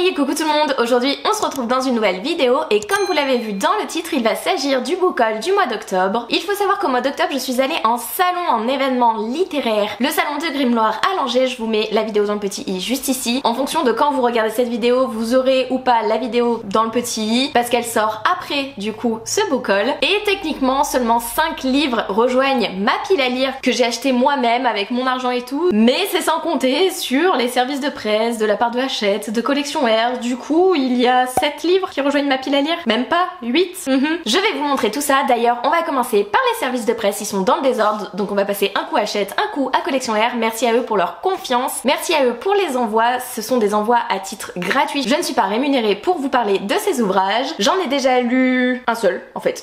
Salut, coucou tout le monde. Aujourd'hui on se retrouve dans une nouvelle vidéo et comme vous l'avez vu dans le titre, il va s'agir du book haul du mois d'octobre. Il faut savoir qu'au mois d'octobre je suis allée en salon, en événement littéraire, le salon de Grimoire à Langeais. Je vous mets la vidéo dans le petit i juste ici. En fonction de quand vous regardez cette vidéo, vous aurez ou pas la vidéo dans le petit i parce qu'elle sort après du coup ce book haul. Et techniquement seulement 5 livres rejoignent ma pile à lire que j'ai acheté moi-même avec mon argent et tout, mais c'est sans compter sur les services de presse de la part de Hachette, de Collection R. Du coup il y a 7 livres qui rejoignent ma pile à lire, même pas 8. Je vais vous montrer tout ça. D'ailleurs on va commencer par les services de presse, ils sont dans le désordre, donc on va passer un coup à Hachette, un coup à Collection R. Merci à eux pour leur confiance, merci à eux pour les envois, ce sont des envois à titre gratuit. Je ne suis pas rémunérée pour vous parler de ces ouvrages, j'en ai déjà lu un seul en fait.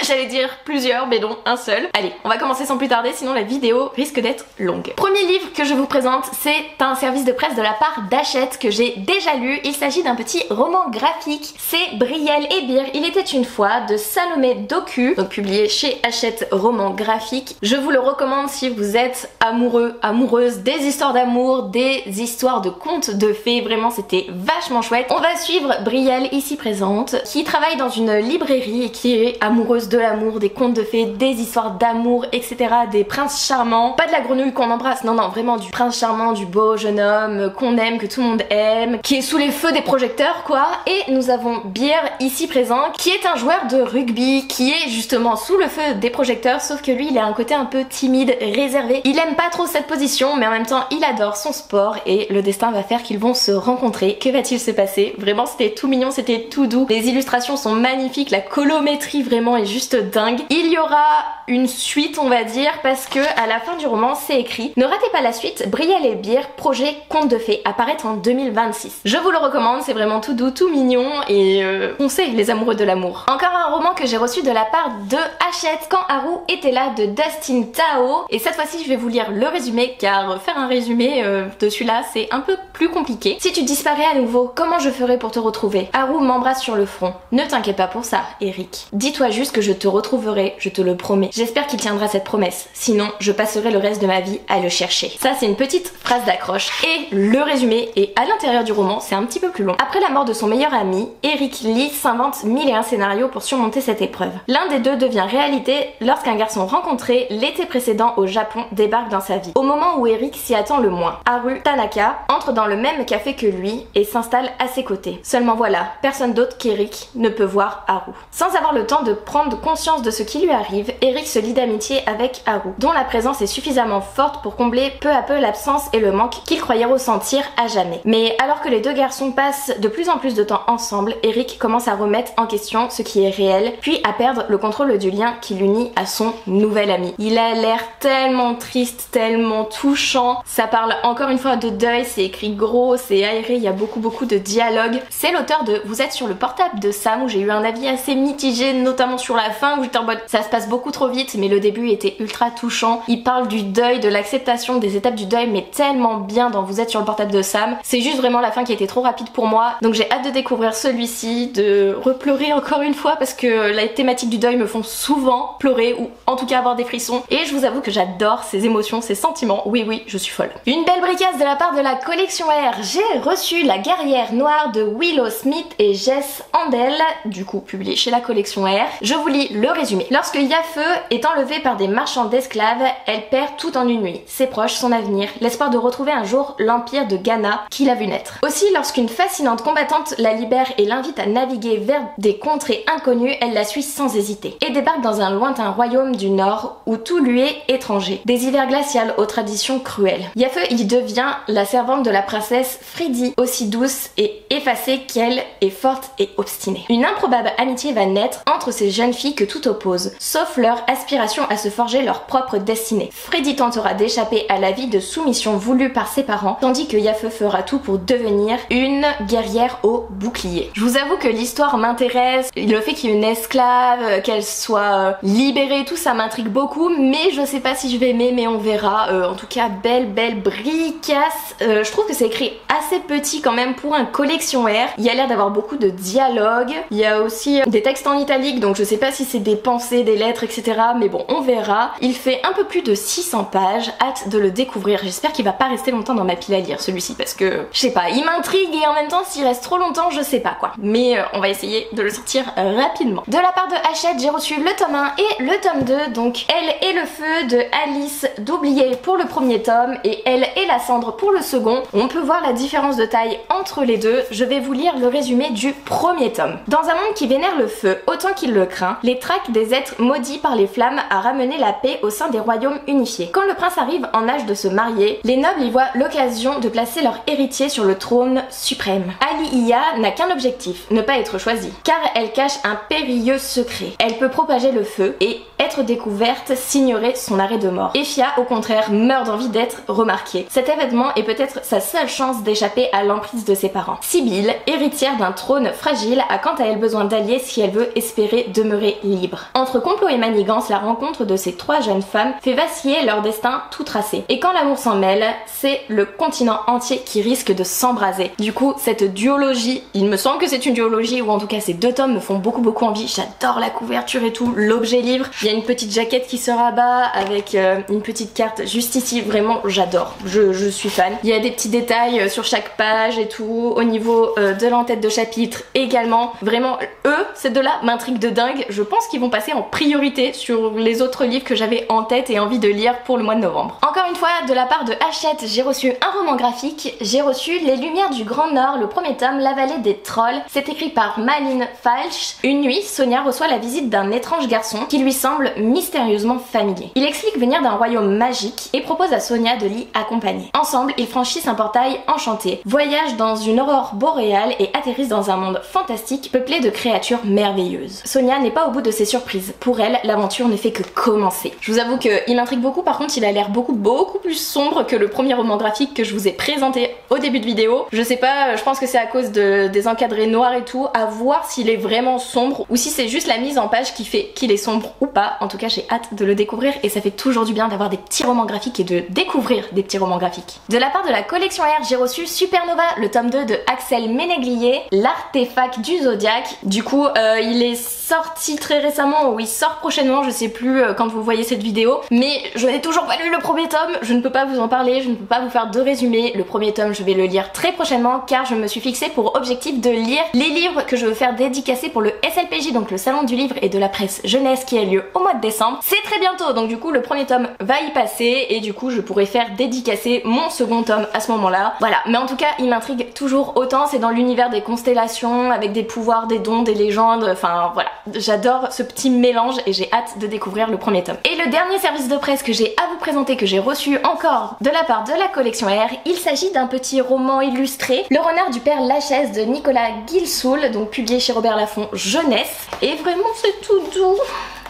J'allais dire plusieurs mais non, un seul. Allez, on va commencer sans plus tarder, sinon la vidéo risque d'être longue. Premier livre que je vous présente, c'est un service de presse de la part d'Hachette que j'ai déjà lu. Il s'agit d'un petit roman graphique, c'est Brielle et Beer, il était une fois de Salomé Doku, donc publié chez Hachette roman graphique. Je vous le recommande si vous êtes amoureux, amoureuse des histoires d'amour, des histoires de contes de fées, vraiment c'était vachement chouette. On va suivre Brielle ici présente, qui travaille dans une librairie et qui est amoureuse de l'amour, des contes de fées, des histoires d'amour, etc. Des princes charmants, pas de la grenouille qu'on embrasse, non non, vraiment du prince charmant, du beau jeune homme qu'on aime, que tout le monde aime, qui est sous les feux des projecteurs quoi. Et nous avons Beer ici présent, qui est un joueur de rugby, qui est justement sous le feu des projecteurs, sauf que lui il a un côté un peu timide, réservé, il aime pas trop cette position mais en même temps il adore son sport et le destin va faire qu'ils vont se rencontrer. Que va-t-il se passer? Vraiment c'était tout mignon, c'était tout doux, les illustrations sont magnifiques, la colométrie vraiment est juste dingue. Il y aura une suite on va dire parce que à la fin du roman c'est écrit: ne ratez pas la suite, Brielle et Beer, projet conte de fées, apparaître en 2026. Je vous le recommande, c'est vraiment tout doux, tout mignon et on sait les amoureux de l'amour. Encore un roman que j'ai reçu de la part de Hachette, Quand Haru était là, de Dustin Tao, et cette fois-ci je vais vous lire le résumé car faire un résumé de celui-là c'est un peu plus compliqué. Si tu disparais à nouveau, comment je ferais pour te retrouver? Haru m'embrasse sur le front. Ne t'inquiète pas pour ça, Eric. Dis-toi juste que je te retrouverai, je te le promets. J'espère qu'il tiendra cette promesse, sinon je passerai le reste de ma vie à le chercher. Ça c'est une petite phrase d'accroche et le résumé est à l'intérieur du roman, c'est un petit peu plus long. Après la mort de son meilleur ami, Eric Lee s'invente 1001 scénarios pour surmonter cette épreuve. L'un des deux devient réalité lorsqu'un garçon rencontré l'été précédent au Japon débarque dans sa vie. Au moment où Eric s'y attend le moins, Haru Tanaka entre dans le même café que lui et s'installe à ses côtés. Seulement voilà, personne d'autre qu'Eric ne peut voir Haru. Sans avoir le temps de prendre conscience de ce qui lui arrive, Eric se lie d'amitié avec Haru, dont la présence est suffisamment forte pour combler peu à peu l'absence et le manque qu'il croyait ressentir à jamais. Mais alors que les deux garçons passent de plus en plus de temps ensemble, Eric commence à remettre en question ce qui est réel, puis à perdre le contrôle du lien qui l'unit à son nouvel ami. Il a l'air tellement triste, tellement touchant. Ça parle encore une fois de deuil, c'est écrit gros, c'est aéré, il y a beaucoup de dialogue. C'est l'auteur de Vous êtes sur le portable de Sam, où j'ai eu un avis assez mitigé, notamment sur la fin où j'étais en mode ça se passe beaucoup trop vite, mais le début était ultra touchant. Il parle du deuil, de l'acceptation des étapes du deuil, mais tellement bien dans Vous êtes sur le portable de Sam. C'est juste vraiment la fin qui a été trop rapide pour moi, donc j'ai hâte de découvrir celui-ci, de repleurer encore une fois parce que la thématique du deuil me font souvent pleurer ou en tout cas avoir des frissons, et je vous avoue que j'adore ces émotions, ces sentiments. Oui, je suis folle. Une belle bricasse de la part de la collection R. J'ai reçu La guerrière noire de Willow Smith et Jess Handel, du coup publié chez la collection R. Je vous lis le résumé. Lorsque Yafe est enlevée par des marchands d'esclaves, elle perd tout en une nuit. Ses proches, son avenir, l'espoir de retrouver un jour l'empire de Ghana qu'il a vu naître. Aussi, lorsqu'une fascinante combattante la libère et l'invite à naviguer vers des contrées inconnues, elle la suit sans hésiter et débarque dans un lointain royaume du Nord où tout lui est étranger. Des hivers glaciales aux traditions cruelles. Yafe y devient la servante de la princesse Freddy, aussi douce et effacée qu'elle est forte et obstinée. Une improbable amitié va naître entre ces jeunes filles que tout oppose, sauf leur aspiration à se forger leur propre destinée. Freddy tentera d'échapper à la vie de soumission voulue par ses parents, tandis que Yafe fera tout pour devenir une guerrière au bouclier. Je vous avoue que l'histoire m'intéresse, le fait qu'il y ait une esclave, qu'elle soit libérée, tout ça m'intrigue beaucoup, mais je sais pas si je vais aimer, mais on verra. En tout cas, belle bricasse. Je trouve que c'est écrit assez petit quand même pour un collection R. Il y a l'air d'avoir beaucoup de dialogue. Il y a aussi des textes en italique, donc je sais pas si c'est des pensées, des lettres, etc. Mais bon, on verra. Il fait un peu plus de 600 pages. Hâte de le découvrir. J'espère qu'il va pas rester longtemps dans ma pile à lire celui-ci parce que, je sais pas, il m'intrigue et en même temps s'il reste trop longtemps je sais pas quoi. Mais on va essayer de le sortir rapidement. De la part de Hachette, j'ai reçu le tome 1 et le tome 2, donc Elle et le feu de Alice d'Oublier pour le premier tome et Elle et la cendre pour le second. On peut voir la différence de taille entre les deux. Je vais vous lire le résumé du premier tome. Dans un monde qui vénère le feu autant qu'il le craint, les traques des êtres maudits par les flammes a ramené la paix au sein des royaumes unifiés. Quand le prince arrive en âge de se marier, les nobles y voient l'occasion de placer leur héritier sur le trône suprême. Aliya n'a qu'un objectif, ne pas être choisie, car elle cache un périlleux secret. Elle peut propager le feu et être découverte signerait son arrêt de mort. Effia, au contraire, meurt d'envie d'être remarquée. Cet événement est peut-être sa seule chance d'échapper à l'emprise de ses parents. Sibylle, héritière d'un trône fragile, a quant à elle besoin d'alliés si elle veut espérer demeurer libre. Entre complot et manigance, la rencontre de ces trois jeunes femmes fait vaciller leur destin tout tracé. Et quand l'amour s'en mêle, c'est le continent entier qui risque de s'embraser. Du coup, cette duologie, il me semble que c'est une duologie, ou en tout cas ces deux tomes me font beaucoup envie. J'adore la couverture et tout, l'objet livre. Il y a une petite jaquette qui se rabat avec une petite carte juste ici. Vraiment, j'adore. Je suis fan. Il y a des petits détails sur chaque page et tout. Au niveau de l'entête de chapitre également. Vraiment, eux, ces deux-là m'intriguent de dingue. Je pense qu'ils vont passer en priorité sur les autres livres que j'avais en tête et envie de lire pour le mois de novembre. Encore une fois, de la part de Hachette, j'ai reçu un roman graphique. J'ai reçu Les Lumières du Grand Nord, le premier tome, La Vallée des Trolls. C'est écrit par Malin Falch. Une nuit, Sonia reçoit la visite d'un étrange garçon qui lui semble mystérieusement familier. Il explique venir d'un royaume magique et propose à Sonia de l'y accompagner. Ensemble, ils franchissent un portail enchanté, voyagent dans une aurore boréale et atterrissent dans un monde fantastique peuplé de créatures merveilleuses. Sonia n'est pas au bout de ses surprises. Pour elle, l'aventure ne fait que commencer. Je vous avoue qu'il m'intrigue beaucoup, par contre il a l'air beaucoup plus sombre que le premier roman graphique que je vous ai présenté au début de vidéo. Je sais pas, je pense que c'est à cause des encadrés noirs et tout, à voir s'il est vraiment sombre ou si c'est juste la mise en page qui fait qu'il est sombre ou pas. En tout cas, j'ai hâte de le découvrir et ça fait toujours du bien d'avoir des petits romans graphiques et de découvrir des petits romans graphiques. De la part de la collection R, j'ai reçu Supernova, le tome 2 de Axel Ménéglier, l'artefact du Zodiaque. Du coup, il est sorti très récemment ou il sort prochainement, je sais plus quand vous voyez cette vidéo, mais je n'ai toujours pas lu le premier tome, je ne peux pas vous en parler, je ne peux pas vous faire de résumé. Le premier tome, je vais le lire très prochainement car je me suis fixé pour objectif de lire les livres que je veux faire dédicacer pour le SLPJ, donc le salon du livre et de la presse jeunesse qui a lieu au mois de décembre. C'est très bientôt, donc du coup le premier tome va y passer et du coup je pourrai faire dédicacer mon second tome à ce moment-là. Voilà, mais en tout cas il m'intrigue toujours autant, c'est dans l'univers des constellations avec des pouvoirs, des dons, des légendes, enfin voilà, j'adore ce petit mélange et j'ai hâte de découvrir le premier tome. Et le dernier service de presse que j'ai à vous présenter, que j'ai reçu encore de la part de la collection R, il s'agit d'un petit roman illustré, Le renard du père Lachaise de Nicolas Guilsoul, donc publié chez Robert Laffont jeunesse, et vraiment c'est tout doux.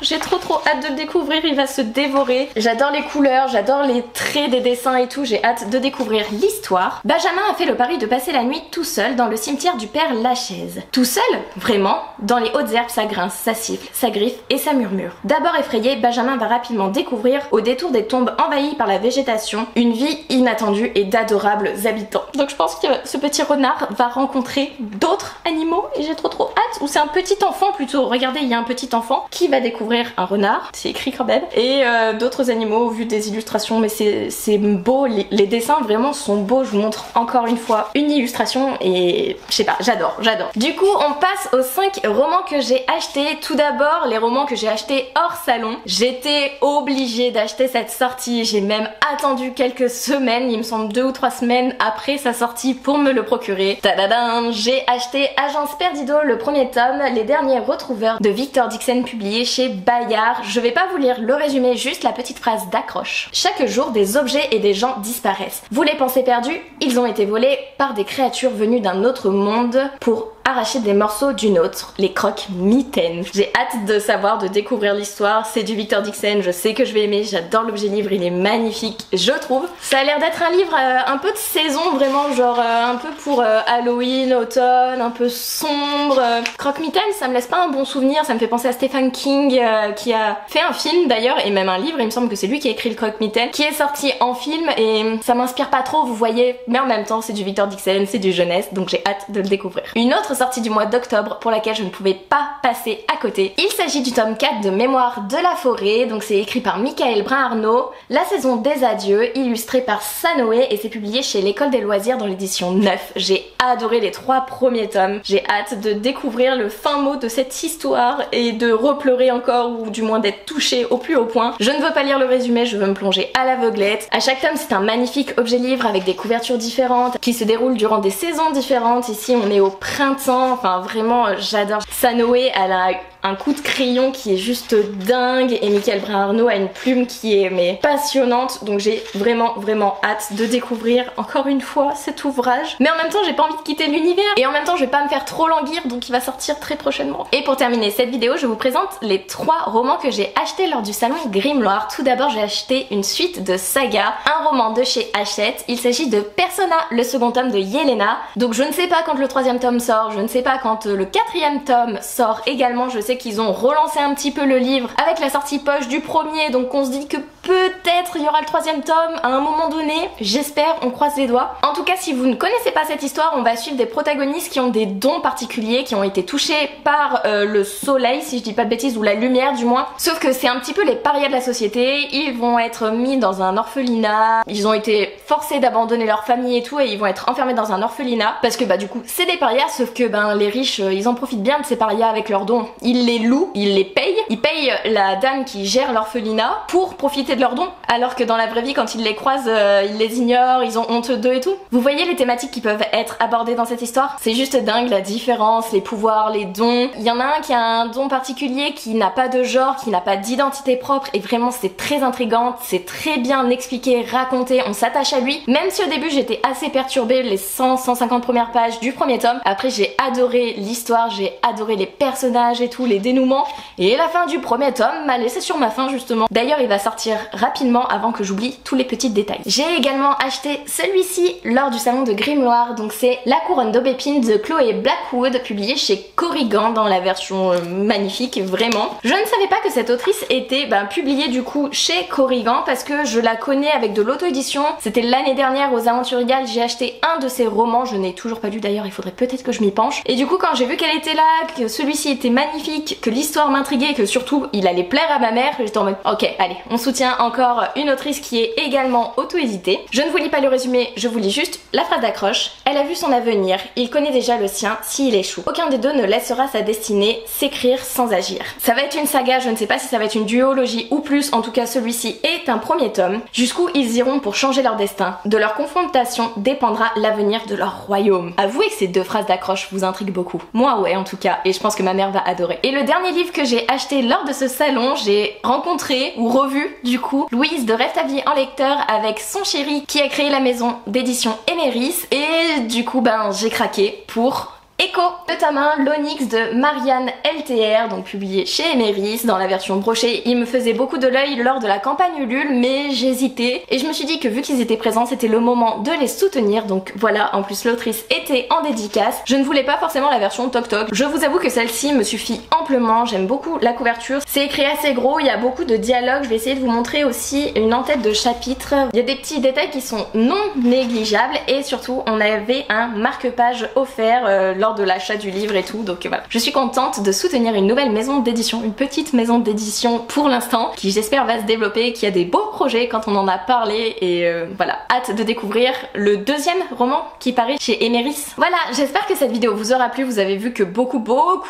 J'ai trop hâte de le découvrir, il va se dévorer. J'adore les couleurs, j'adore les traits des dessins et tout, j'ai hâte de découvrir l'histoire. Benjamin a fait le pari de passer la nuit tout seul dans le cimetière du père Lachaise. Tout seul? Vraiment? Dans les hautes herbes, ça grince, ça siffle, ça griffe et ça murmure. D'abord effrayé, Benjamin va rapidement découvrir, au détour des tombes envahies par la végétation, une vie inattendue et d'adorables habitants. Donc je pense que ce petit renard va rencontrer d'autres animaux et j'ai trop hâte. Ou c'est un petit enfant plutôt, regardez, il y a un petit enfant qui va découvrir un renard, c'est écrit quand même, et d'autres animaux vu des illustrations, mais c'est beau, les dessins vraiment sont beaux. Je vous montre encore une fois une illustration et je sais pas, j'adore. Du coup on passe aux 5 romans que j'ai achetés. Tout d'abord les romans que j'ai achetés hors salon. J'étais obligée d'acheter cette sortie, j'ai même attendu quelques semaines, il me semble 2 ou 3 semaines après sa sortie pour me le procurer. Tadadam, j'ai acheté Agence Perdido, le premier tome, Les Derniers Retrouveurs de Victor Dixon, publié chez Bayard. Je vais pas vous lire le résumé, juste la petite phrase d'accroche. Chaque jour, des objets et des gens disparaissent. Vous les pensez perdus? Ils ont été volés par des créatures venues d'un autre monde pour arracher des morceaux d'une autre, les croque-mitaines. J'ai hâte de savoir, de découvrir l'histoire. C'est du Victor Dixon, je sais que je vais aimer, j'adore l'objet livre, il est magnifique, je trouve. Ça a l'air d'être un livre un peu de saison, vraiment, genre un peu pour Halloween, automne, un peu sombre. Croque-mitaine, ça me laisse pas un bon souvenir, ça me fait penser à Stephen King qui a fait un film d'ailleurs, et même un livre, il me semble que c'est lui qui a écrit le Croque-mitaine, qui est sorti en film, et ça m'inspire pas trop, vous voyez, mais en même temps c'est du Victor Dixon, c'est du jeunesse, donc j'ai hâte de le découvrir. Une autre sortie du mois d'octobre pour laquelle je ne pouvais pas passer à côté. Il s'agit du tome 4 de Mémoire de la forêt, donc c'est écrit par Michael Brun-Arnaud, la saison des adieux, illustré par Sanoé et c'est publié chez l'École des loisirs dans l'édition 9. J'ai adoré les 3 premiers tomes, j'ai hâte de découvrir le fin mot de cette histoire et de repleurer encore ou du moins d'être touchée au plus haut point. Je ne veux pas lire le résumé, je veux me plonger à l'aveuglette. À chaque tome c'est un magnifique objet livre avec des couvertures différentes qui se déroulent durant des saisons différentes. Ici on est au printemps, enfin vraiment j'adore. Sanoé, elle a un coup de crayon qui est juste dingue et Michael Brun-Arnaud a une plume qui est passionnante, donc j'ai vraiment hâte de découvrir encore une fois cet ouvrage. Mais en même temps j'ai pas envie de quitter l'univers et en même temps je vais pas me faire trop languir, donc il va sortir très prochainement. Et pour terminer cette vidéo je vous présente les 3 romans que j'ai achetés lors du salon Grimloire. Tout d'abord j'ai acheté une suite de saga, un roman de chez Hachette. Il s'agit de Persona, le second tome de Yelena. Donc je ne sais pas quand le 3e tome sort, je ne sais pas quand le 4e tome sort également. Je sais qu'ils ont relancé un petit peu le livre avec la sortie poche du premier, donc on se dit que peut-être il y aura le 3e tome à un moment donné, j'espère, on croise les doigts. En tout cas si vous ne connaissez pas cette histoire, on va suivre des protagonistes qui ont des dons particuliers, qui ont été touchés par le soleil si je dis pas de bêtises, ou la lumière du moins, sauf que c'est un petit peu les parias de la société. Ils vont être mis dans un orphelinat, ils ont été forcés d'abandonner leur famille et tout et ils vont être enfermés dans un orphelinat parce que du coup c'est des parias, sauf que les riches ils en profitent bien de ces parias avec leurs dons. Ils les louent, ils les payent, ils payent la dame qui gère l'orphelinat pour profiter de leurs dons, alors que dans la vraie vie quand ils les croisent ils les ignorent, ils ont honte d'eux et tout. Vous voyez les thématiques qui peuvent être abordées dans cette histoire? C'est juste dingue la différence, les pouvoirs, les dons. Il y en a un qui a un don particulier qui n'a pas de genre, qui n'a pas d'identité propre et vraiment c'est très intriguant, c'est très bien expliqué, raconté, on s'attache à lui. Même si au début j'étais assez perturbée les 100-150 premières pages du premier tome, après j'ai adoré l'histoire, j'ai adoré les personnages et tout, les dénouements, et la fin du premier tome m'a laissé sur ma faim justement. D'ailleurs il va sortir rapidement avant que j'oublie tous les petits détails. J'ai également acheté celui-ci lors du salon de Grimloire, donc c'est La couronne d'aubépine de Chloé Blackwood, publié chez Corrigan dans la version magnifique, vraiment. Je ne savais pas que cette autrice était publiée du coup chez Corrigan parce que je la connais avec de l'auto-édition. C'était l'année dernière aux Aventuriales, j'ai acheté un de ses romans, je n'ai toujours pas lu d'ailleurs, il faudrait peut-être que je m'y penche. Et du coup quand j'ai vu qu'elle était là, que celui-ci était magnifique, que l'histoire m'intriguait, que surtout il allait plaire à ma mère, j'étais en mode ok allez, on soutient encore une autrice qui est également auto-éditée. Je ne vous lis pas le résumé, je vous lis juste la phrase d'accroche. Elle a vu son avenir, il connaît déjà le sien s'il échoue. Aucun des deux ne laissera sa destinée s'écrire sans agir. Ça va être une saga, je ne sais pas si ça va être une duologie ou plus, en tout cas celui-ci est un premier tome. Jusqu'où ils iront pour changer leur destin. De leur confrontation dépendra l'avenir de leur royaume. Avouez que ces 2 phrases d'accroche vous intriguent beaucoup. Moi ouais en tout cas, et je pense que ma mère va adorer. Et le dernier livre que j'ai acheté lors de ce salon, j'ai rencontré ou revu du coup Louise de Rêve ta vie en lecteur avec son chéri qui a créé la maison d'édition Emeris et du coup j'ai craqué pour Echo, le tome 1, l'Onyx de Marianne LTR, donc publié chez Emeris dans la version brochée. Il me faisait beaucoup de l'œil lors de la campagne Ulule, mais j'hésitais et je me suis dit que vu qu'ils étaient présents, c'était le moment de les soutenir. Donc voilà, en plus l'autrice était en dédicace. Je ne voulais pas forcément la version Toc Toc. Je vous avoue que celle-ci me suffit amplement. J'aime beaucoup la couverture. C'est écrit assez gros, il y a beaucoup de dialogues. Je vais essayer de vous montrer aussi une en-tête de chapitre. Il y a des petits détails qui sont non négligeables et surtout on avait un marque-page offert lors de l'achat du livre et tout, donc voilà. Je suis contente de soutenir une nouvelle maison d'édition, une petite maison d'édition pour l'instant, qui j'espère va se développer, qui a des beaux projets quand on en a parlé et voilà. Hâte de découvrir le 2e roman qui paraît chez Emeris. Voilà, j'espère que cette vidéo vous aura plu. Vous avez vu que beaucoup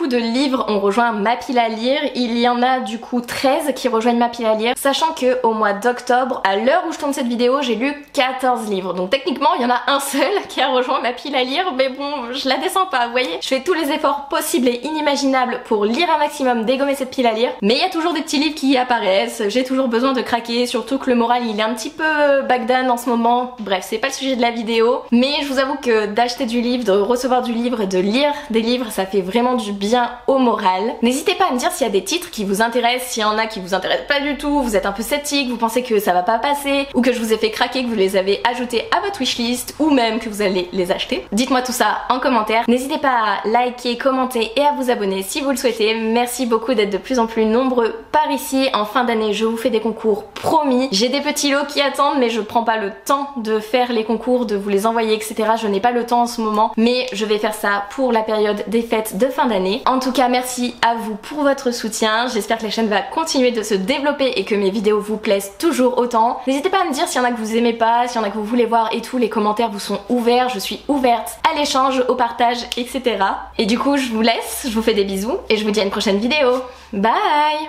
de livres ont rejoint ma pile à lire. Il y en a du coup 13 qui rejoignent ma pile à lire, sachant que au mois d'octobre, à l'heure où je tourne cette vidéo, j'ai lu 14 livres. Donc techniquement, il y en a un seul qui a rejoint ma pile à lire, mais bon, je la descends pas, vous voyez. Je fais tous les efforts possibles et inimaginables pour lire un maximum, dégommer cette pile à lire, mais il y a toujours des petits livres qui apparaissent, j'ai toujours besoin de craquer, surtout que le moral il est un petit peu bagdane en ce moment. Bref, c'est pas le sujet de la vidéo, mais je vous avoue que d'acheter du livre, de recevoir du livre et de lire des livres, ça fait vraiment du bien au moral. N'hésitez pas à me dire s'il y a des titres qui vous intéressent, s'il y en a qui vous intéressent pas du tout, vous êtes un peu sceptique, vous pensez que ça va pas passer, ou que je vous ai fait craquer, que vous les avez ajoutés à votre wishlist, ou même que vous allez les acheter. Dites-moi tout ça en commentaire. N'hésitez N'hésitez pas à liker, commenter et à vous abonner si vous le souhaitez. Merci beaucoup d'être de plus en plus nombreux par ici. En fin d'année, je vous fais des concours promis. J'ai des petits lots qui attendent, mais je prends pas le temps de faire les concours, de vous les envoyer, etc. Je n'ai pas le temps en ce moment, mais je vais faire ça pour la période des fêtes de fin d'année. En tout cas, merci à vous pour votre soutien. J'espère que la chaîne va continuer de se développer et que mes vidéos vous plaisent toujours autant. N'hésitez pas à me dire s'il y en a que vous aimez pas, s'il y en a que vous voulez voir et tout. Les commentaires vous sont ouverts, je suis ouverte à l'échange, au partage, etc. Et du coup, je vous laisse, je vous fais des bisous et je vous dis à une prochaine vidéo. Bye!